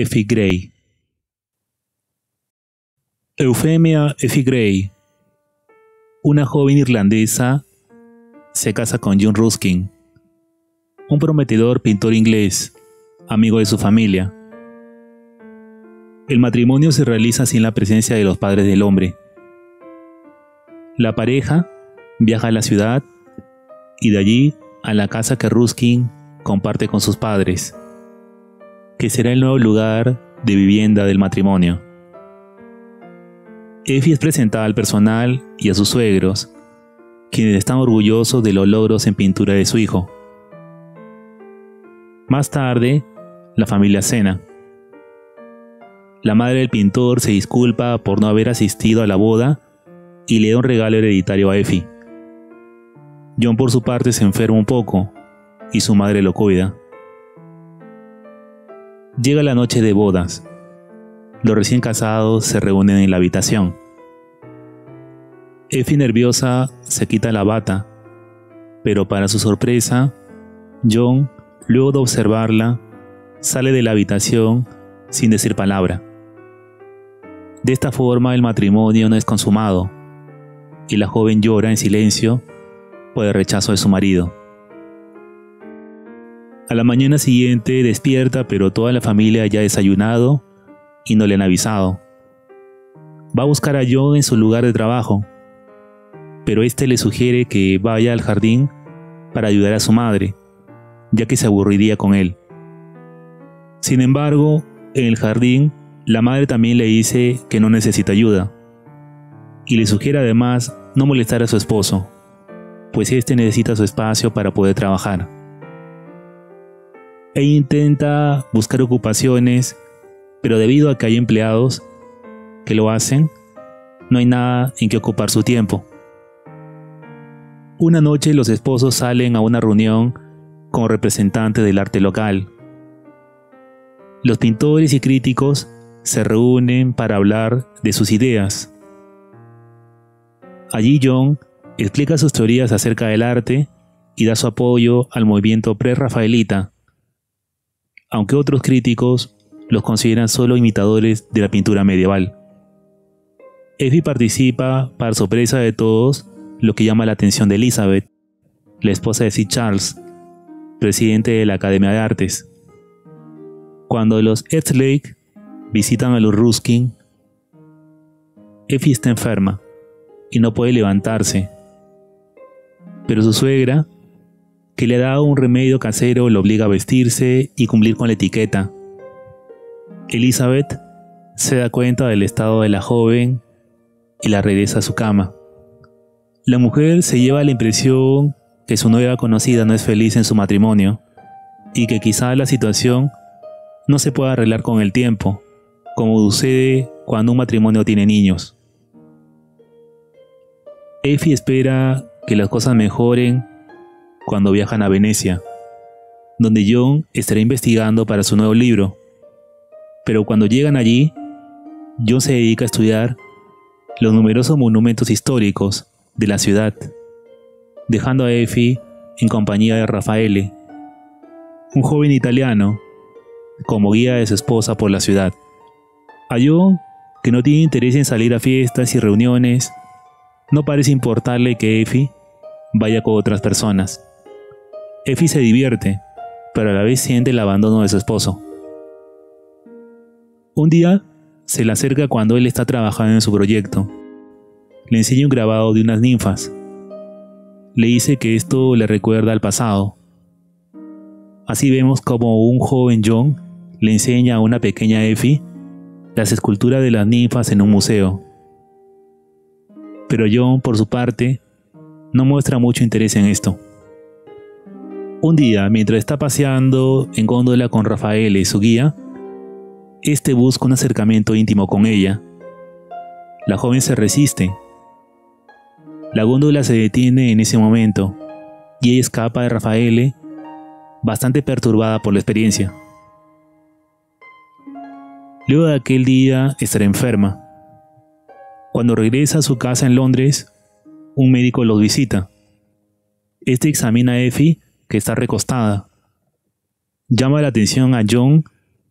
Effie Gray. Euphemia Effie Gray, una joven irlandesa, se casa con John Ruskin, un prometedor pintor inglés, amigo de su familia. El matrimonio se realiza sin la presencia de los padres del hombre. La pareja viaja a la ciudad y de allí a la casa que Ruskin comparte con sus padres, que será el nuevo lugar de vivienda del matrimonio. Effie es presentada al personal y a sus suegros, quienes están orgullosos de los logros en pintura de su hijo. Más tarde, la familia cena. La madre del pintor se disculpa por no haber asistido a la boda y le da un regalo hereditario a Effie. John por su parte se enferma un poco y su madre lo cuida. Llega la noche de bodas. Los recién casados se reúnen en la habitación. Effie, nerviosa, se quita la bata, pero para su sorpresa, John, luego de observarla, sale de la habitación sin decir palabra. De esta forma el matrimonio no es consumado, y la joven llora en silencio por el rechazo de su marido. A la mañana siguiente despierta, pero toda la familia ya ha desayunado y no le han avisado. Va a buscar a John en su lugar de trabajo, pero este le sugiere que vaya al jardín para ayudar a su madre, ya que se aburriría con él. Sin embargo, en el jardín, la madre también le dice que no necesita ayuda, y le sugiere además no molestar a su esposo, pues este necesita su espacio para poder trabajar. Ella intenta buscar ocupaciones, pero debido a que hay empleados que lo hacen, no hay nada en que ocupar su tiempo. Una noche los esposos salen a una reunión con representantes del arte local. Los pintores y críticos se reúnen para hablar de sus ideas. Allí John explica sus teorías acerca del arte y da su apoyo al movimiento pre-rafaelita, aunque otros críticos los consideran solo imitadores de la pintura medieval. Effie participa, para sorpresa de todos, lo que llama la atención de Elizabeth, la esposa de Sir Charles, presidente de la Academia de Artes. Cuando los Eastlake visitan a los Ruskin, Effie está enferma y no puede levantarse, pero su suegra, que le ha dado un remedio casero, lo obliga a vestirse y cumplir con la etiqueta. Elizabeth se da cuenta del estado de la joven y la regresa a su cama. La mujer se lleva la impresión que su nueva conocida no es feliz en su matrimonio y que quizá la situación no se pueda arreglar con el tiempo, como sucede cuando un matrimonio tiene niños. Effie espera que las cosas mejoren cuando viajan a Venecia, donde John estará investigando para su nuevo libro. Pero cuando llegan allí, John se dedica a estudiar los numerosos monumentos históricos de la ciudad, dejando a Effie en compañía de Raffaele, un joven italiano, como guía de su esposa por la ciudad. A John, que no tiene interés en salir a fiestas y reuniones, no parece importarle que Effie vaya con otras personas. Effie se divierte, pero a la vez siente el abandono de su esposo. Un día, se le acerca cuando él está trabajando en su proyecto. Le enseña un grabado de unas ninfas. Le dice que esto le recuerda al pasado. Así vemos como un joven John le enseña a una pequeña Effie las esculturas de las ninfas en un museo. Pero John, por su parte, no muestra mucho interés en esto. Un día, mientras está paseando en góndola con Raffaele, su guía, este busca un acercamiento íntimo con ella. La joven se resiste. La góndola se detiene en ese momento y ella escapa de Raffaele, bastante perturbada por la experiencia. Luego de aquel día estará enferma. Cuando regresa a su casa en Londres, un médico los visita. Este examina a Effie, que está recostada. Llama la atención a John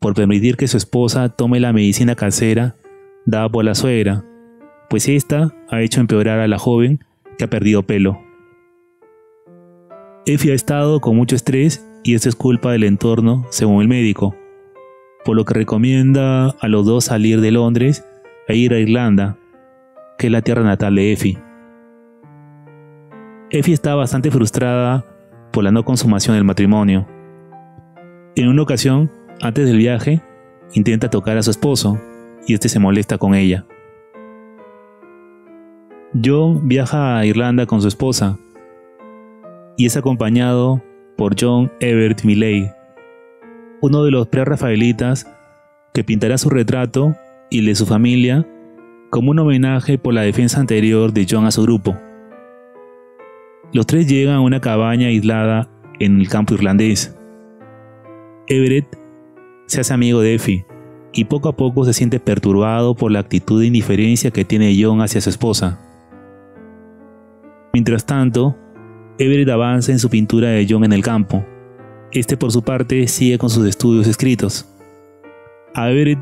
por permitir que su esposa tome la medicina casera dada por la suegra, pues ésta ha hecho empeorar a la joven que ha perdido pelo. Effie ha estado con mucho estrés y esto es culpa del entorno, según el médico, por lo que recomienda a los dos salir de Londres e ir a Irlanda, que es la tierra natal de Effie. Effie está bastante frustrada por la no consumación del matrimonio. En una ocasión, antes del viaje, intenta tocar a su esposo y este se molesta con ella. John viaja a Irlanda con su esposa y es acompañado por John Everett Millais, uno de los prerrafaelitas que pintará su retrato y el de su familia como un homenaje por la defensa anterior de John a su grupo. Los tres llegan a una cabaña aislada en el campo irlandés. Everett se hace amigo de Effie y poco a poco se siente perturbado por la actitud de indiferencia que tiene John hacia su esposa. Mientras tanto, Everett avanza en su pintura de John en el campo. Este, por su parte, sigue con sus estudios escritos. A Everett,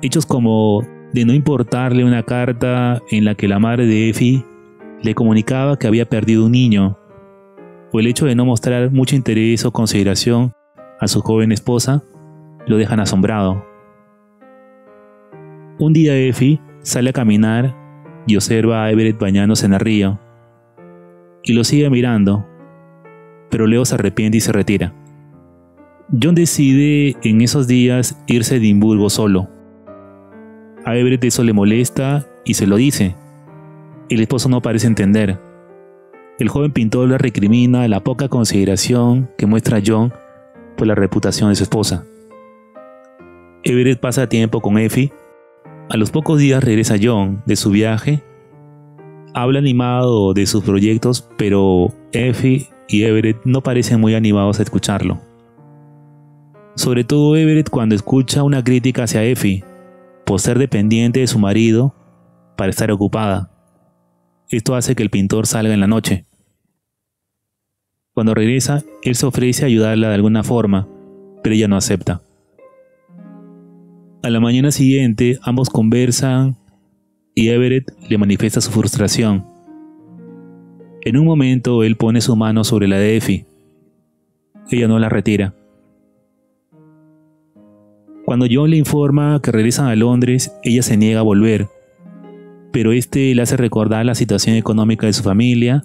hechos como de no importarle una carta en la que la madre de Effie le comunicaba que había perdido un niño, o el hecho de no mostrar mucho interés o consideración a su joven esposa, lo dejan asombrado. Un día Effie sale a caminar y observa a Everett bañándose en el río, y lo sigue mirando, pero luego se arrepiente y se retira. John decide en esos días irse a Edimburgo solo. A Everett eso le molesta y se lo dice. El esposo no parece entender. El joven pintor le recrimina la poca consideración que muestra John por la reputación de su esposa. Everett pasa tiempo con Effie. A los pocos días regresa John de su viaje. Habla animado de sus proyectos, pero Effie y Everett no parecen muy animados a escucharlo. Sobre todo Everett cuando escucha una crítica hacia Effie por ser dependiente de su marido para estar ocupada. Esto hace que el pintor salga en la noche. Cuando regresa, él se ofrece a ayudarla de alguna forma, pero ella no acepta. A la mañana siguiente, ambos conversan y Everett le manifiesta su frustración. En un momento, él pone su mano sobre la de Effie. Ella no la retira. Cuando John le informa que regresan a Londres, ella se niega a volver, pero este le hace recordar la situación económica de su familia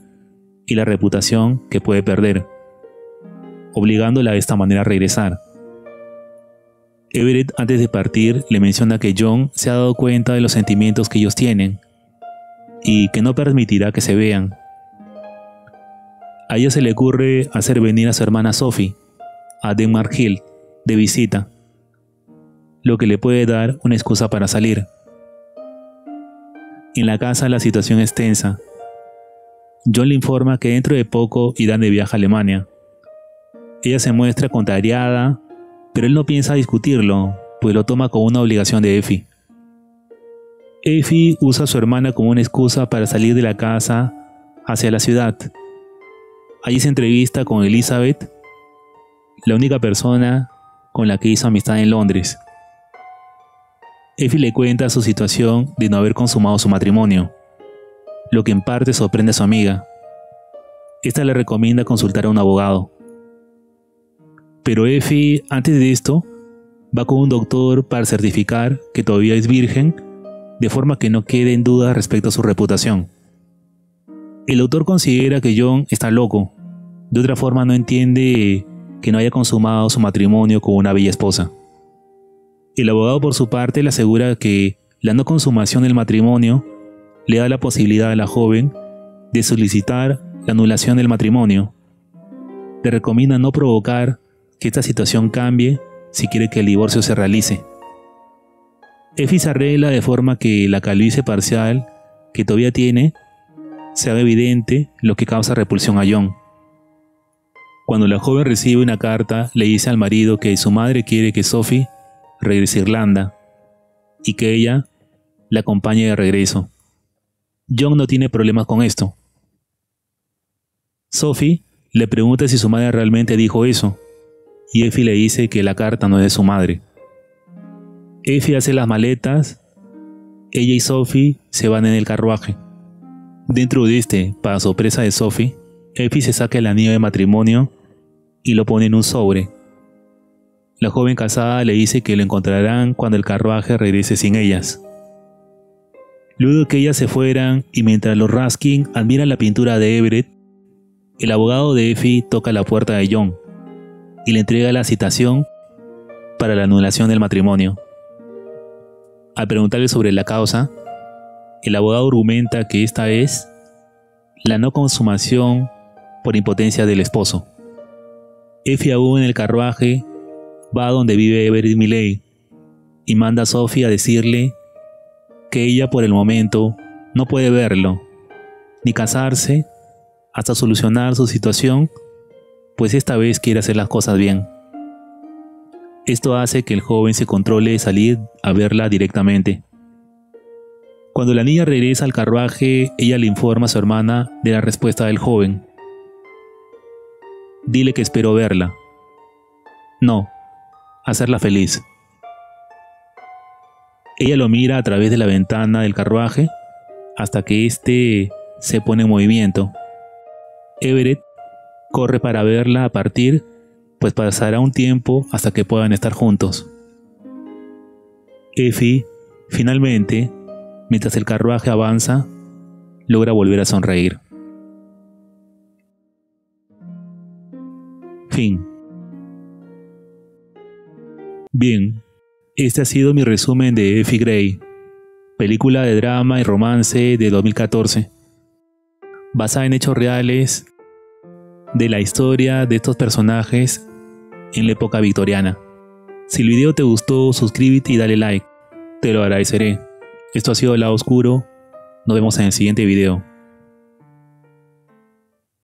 y la reputación que puede perder, obligándola de esta manera a regresar. Everett, antes de partir, le menciona que John se ha dado cuenta de los sentimientos que ellos tienen y que no permitirá que se vean. A ella se le ocurre hacer venir a su hermana Sophie a Denmark Hill de visita, lo que le puede dar una excusa para salir. En la casa la situación es tensa. John le informa que dentro de poco irán de viaje a Alemania. Ella se muestra contrariada, pero él no piensa discutirlo, pues lo toma como una obligación de Effie. Effie usa a su hermana como una excusa para salir de la casa hacia la ciudad. Allí se entrevista con Elizabeth, la única persona con la que hizo amistad en Londres. Effie le cuenta su situación de no haber consumado su matrimonio, lo que en parte sorprende a su amiga. Esta le recomienda consultar a un abogado. Pero Effie, antes de esto, va con un doctor para certificar que todavía es virgen, de forma que no quede en duda respecto a su reputación. El doctor considera que John está loco, de otra forma no entiende que no haya consumado su matrimonio con una bella esposa. El abogado por su parte le asegura que la no consumación del matrimonio le da la posibilidad a la joven de solicitar la anulación del matrimonio. Le recomienda no provocar que esta situación cambie si quiere que el divorcio se realice. Effie se arregla de forma que la calvicie parcial que todavía tiene se haga evidente, lo que causa repulsión a John. Cuando la joven recibe una carta, le dice al marido que su madre quiere que Sophie regrese a Irlanda y que ella la acompañe de regreso. John no tiene problemas con esto. Sophie le pregunta si su madre realmente dijo eso, y Effie le dice que la carta no es de su madre. Effie hace las maletas, ella y Sophie se van en el carruaje. Dentro de este, para sorpresa de Sophie, Effie se saca el anillo de matrimonio y lo pone en un sobre. La joven casada le dice que lo encontrarán cuando el carruaje regrese sin ellas. Luego de que ellas se fueran y mientras los Raskin admiran la pintura de Everett, el abogado de Effie toca la puerta de John y le entrega la citación para la anulación del matrimonio. Al preguntarle sobre la causa, el abogado argumenta que esta es la no consumación por impotencia del esposo. Effie, aún en el carruaje, va a donde vive Everett Millay y manda a Sophie a decirle que ella por el momento no puede verlo, ni casarse hasta solucionar su situación, pues esta vez quiere hacer las cosas bien. Esto hace que el joven se controle de salir a verla directamente. Cuando la niña regresa al carruaje, ella le informa a su hermana de la respuesta del joven. Dile que espero verla. No, hacerla feliz. Ella lo mira a través de la ventana del carruaje hasta que éste se pone en movimiento. Everett corre para verla a partir, pues pasará un tiempo hasta que puedan estar juntos. Effie, finalmente, mientras el carruaje avanza, logra volver a sonreír. Fin. Bien, este ha sido mi resumen de Effie Gray, película de drama y romance de 2014, basada en hechos reales de la historia de estos personajes en la época victoriana. Si el video te gustó, suscríbete y dale like, te lo agradeceré. Esto ha sido El Lado Oscuro, nos vemos en el siguiente video.